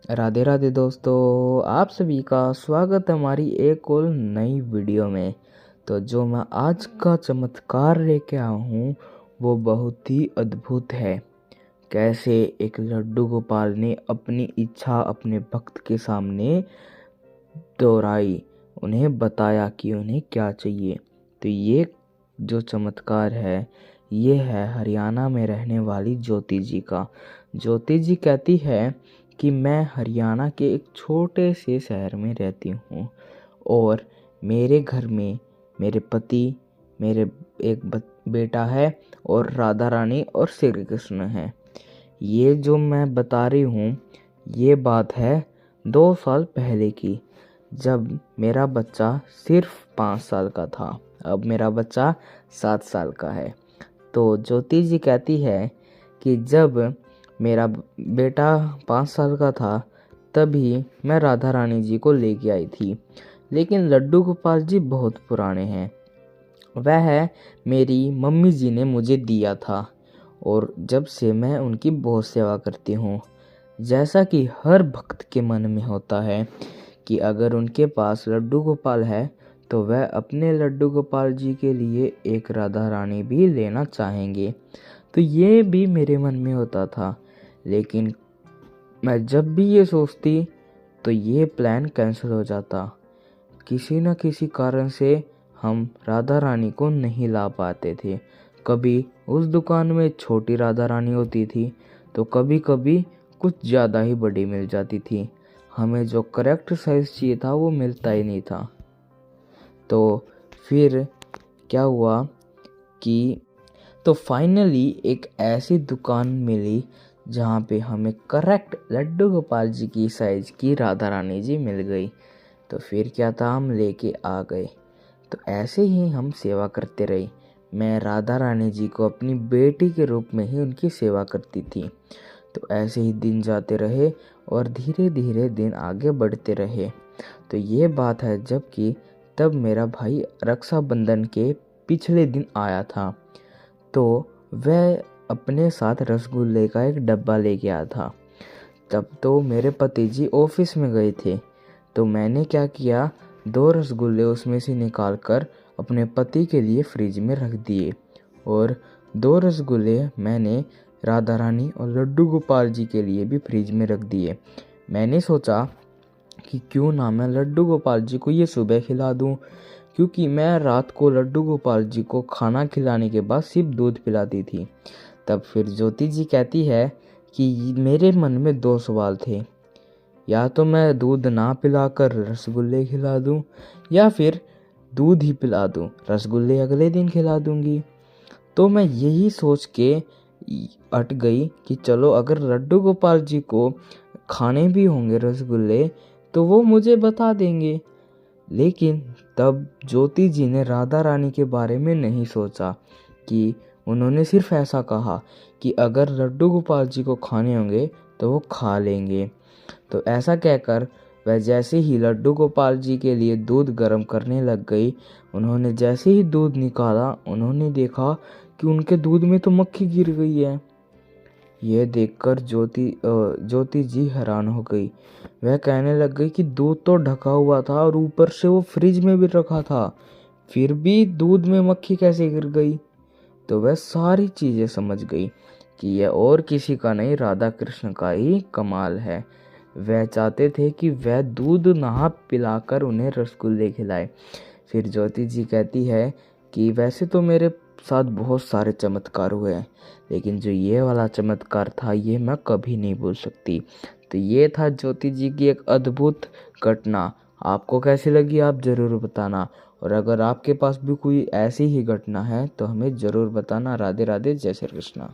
राधे राधे दोस्तों, आप सभी का स्वागत है हमारी एक और नई वीडियो में। तो जो मैं आज का चमत्कार लेके आया हूँ वो बहुत ही अद्भुत है। कैसे एक लड्डू गोपाल ने अपनी इच्छा अपने भक्त के सामने दोहराई, उन्हें बताया कि उन्हें क्या चाहिए। तो ये जो चमत्कार है ये है हरियाणा में रहने वाली ज्योति जी का। ज्योति जी कहती है कि मैं हरियाणा के एक छोटे से शहर में रहती हूँ और मेरे घर में मेरे पति, मेरे एक बेटा है और राधा रानी और श्री कृष्ण है। ये जो मैं बता रही हूँ ये बात है 2 साल पहले की, जब मेरा बच्चा सिर्फ 5 साल का था। अब मेरा बच्चा 7 साल का है। तो ज्योति जी कहती है कि जब मेरा बेटा 5 साल का था तभी मैं राधा रानी जी को लेके आई थी, लेकिन लड्डू गोपाल जी बहुत पुराने हैं। वह मेरी मम्मी जी ने मुझे दिया था और जब से मैं उनकी बहुत सेवा करती हूँ। जैसा कि हर भक्त के मन में होता है कि अगर उनके पास लड्डू गोपाल है तो वह अपने लड्डू गोपाल जी के लिए एक राधा रानी भी लेना चाहेंगे। तो ये भी मेरे मन में होता था, लेकिन मैं जब भी ये सोचती तो ये प्लान कैंसिल हो जाता। किसी न किसी कारण से हम राधा रानी को नहीं ला पाते थे। कभी उस दुकान में छोटी राधा रानी होती थी तो कभी कभी कुछ ज़्यादा ही बड़ी मिल जाती थी। हमें जो करेक्ट साइज़ चाहिए था वो मिलता ही नहीं था। तो फिर क्या हुआ कि फाइनली एक ऐसी दुकान मिली जहाँ पे हमें करेक्ट लड्डू गोपाल जी की साइज़ की राधा रानी जी मिल गई। तो फिर क्या था, हम लेके आ गए। तो ऐसे ही हम सेवा करते रहे। मैं राधा रानी जी को अपनी बेटी के रूप में ही उनकी सेवा करती थी। तो ऐसे ही दिन जाते रहे और धीरे धीरे दिन आगे बढ़ते रहे। तो ये बात है जबकि तब मेरा भाई रक्षाबंधन के पिछले दिन आया था। तो वह अपने साथ रसगुल्ले का एक डब्बा लेके आया था। तब तो मेरे पति जी ऑफिस में गए थे। तो मैंने क्या किया, 2 रसगुल्ले उसमें से निकाल कर अपने पति के लिए फ्रिज में रख दिए और 2 रसगुल्ले मैंने राधा रानी और लड्डू गोपाल जी के लिए भी फ्रिज में रख दिए। मैंने सोचा कि क्यों ना मैं लड्डू गोपाल जी को ये सुबह खिला दूं, क्योंकि मैं रात को लड्डू गोपाल जी को खाना खिलाने के बाद सिर्फ दूध पिलाती थी। तब फिर ज्योति जी कहती है कि मेरे मन में 2 सवाल थे, या तो मैं दूध ना पिलाकर रसगुल्ले खिला दूं या फिर दूध ही पिला दूं, रसगुल्ले अगले दिन खिला दूंगी। तो मैं यही सोच के अट गई कि चलो अगर लड्डू गोपाल जी को खाने भी होंगे रसगुल्ले तो वो मुझे बता देंगे। लेकिन तब ज्योति जी ने राधा रानी के बारे में नहीं सोचा कि उन्होंने सिर्फ ऐसा कहा कि अगर लड्डू गोपाल जी को खाने होंगे तो वो खा लेंगे। तो ऐसा कहकर वह जैसे ही लड्डू गोपाल जी के लिए दूध गर्म करने लग गई, उन्होंने जैसे ही दूध निकाला उन्होंने देखा कि उनके दूध में तो मक्खी गिर गई है। यह देखकर ज्योति जी हैरान हो गई। वह कहने लग गई कि दूध तो ढका हुआ था और ऊपर से वो फ्रिज में भी रखा था, फिर भी दूध में मक्खी कैसे गिर गई। तो वह सारी चीजें समझ गई कि यह और किसी का नहीं, राधा कृष्ण का ही कमाल है। वह चाहते थे कि वह दूध नहा पिलाकर उन्हें रसगुल्ले खिलाए। फिर ज्योति जी कहती है कि वैसे तो मेरे साथ बहुत सारे चमत्कार हुए हैं, लेकिन जो ये वाला चमत्कार था ये मैं कभी नहीं भूल सकती। तो ये था ज्योति जी की एक अद्भुत घटना। आपको कैसी लगी आप ज़रूर बताना, और अगर आपके पास भी कोई ऐसी ही घटना है तो हमें ज़रूर बताना। राधे राधे, जय श्री कृष्णा।